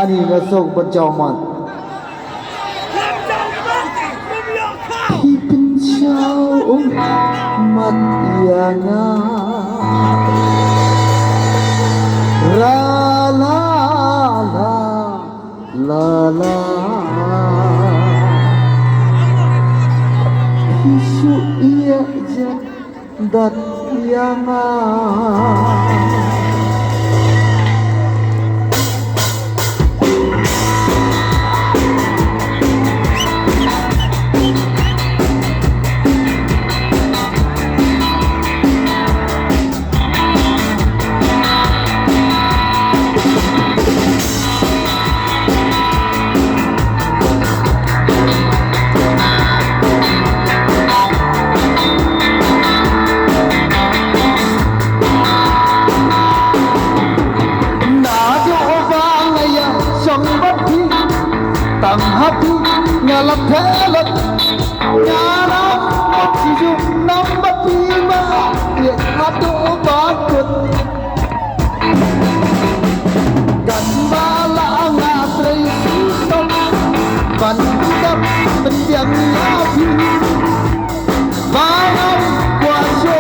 ni na sok ban chau man khi bên chau mặt nga ra la la la la isu ia jan dat yang hati ngalap helat ngarang sijung nambat lima lihat hatu bakut dan bala ngatrai sistem bandap pendiam nabi barang kuasa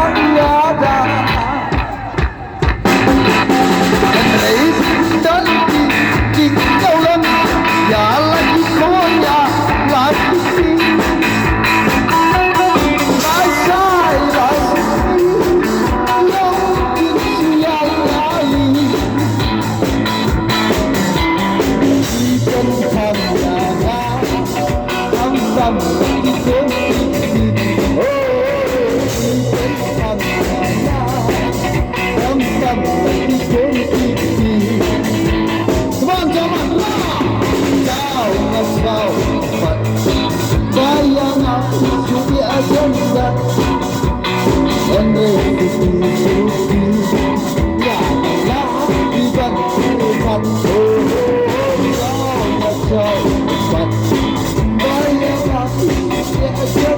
banyak dalam hidup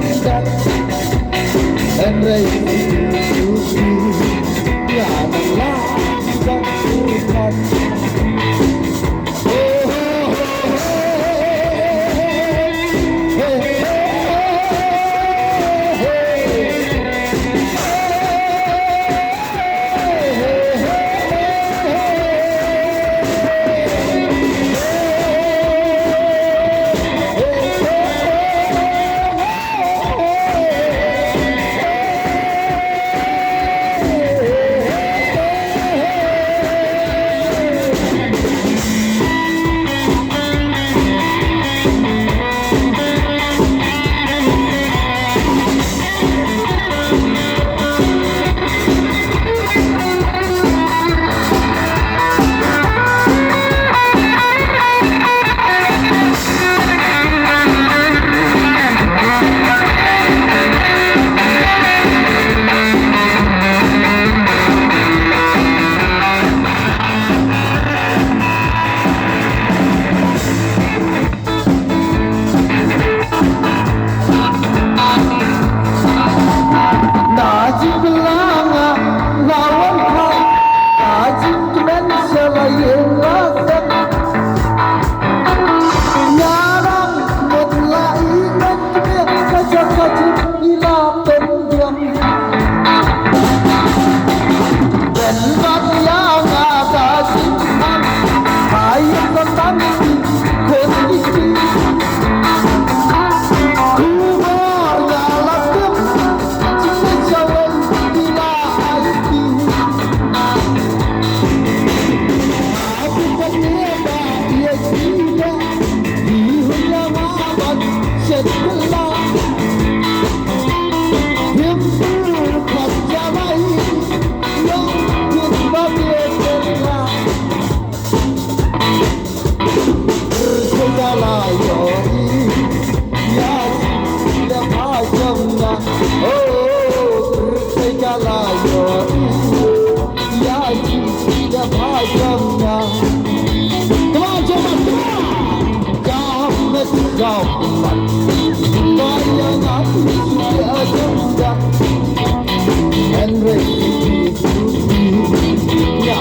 kylla hiếm thật cha bay nhớ thiên bao bia kylla kylla yori ya le pha chong na oh kylla yori ya le pha chong na come on come on come let's go bayang aku sudah janda and ready to be ya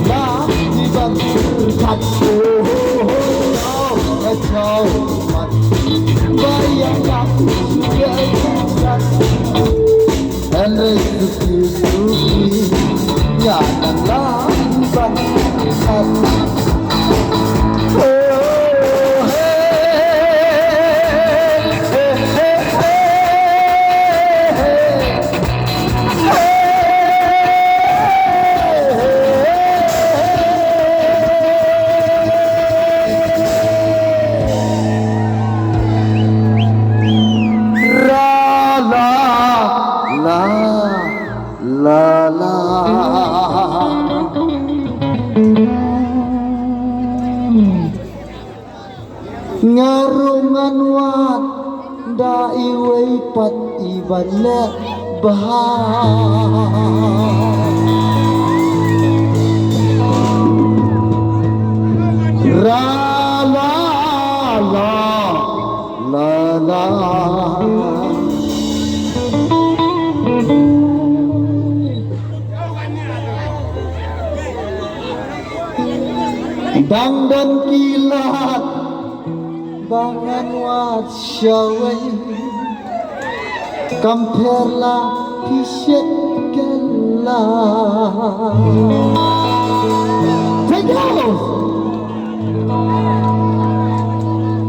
la di bang kat kacau mat bayang aku sudah janda and ready to be ya la di bang kat la la ngarungan wat da iwei pat ibane bah ra la la la la Dangdon kylla bangan wat shawei kampher la shet kylla take it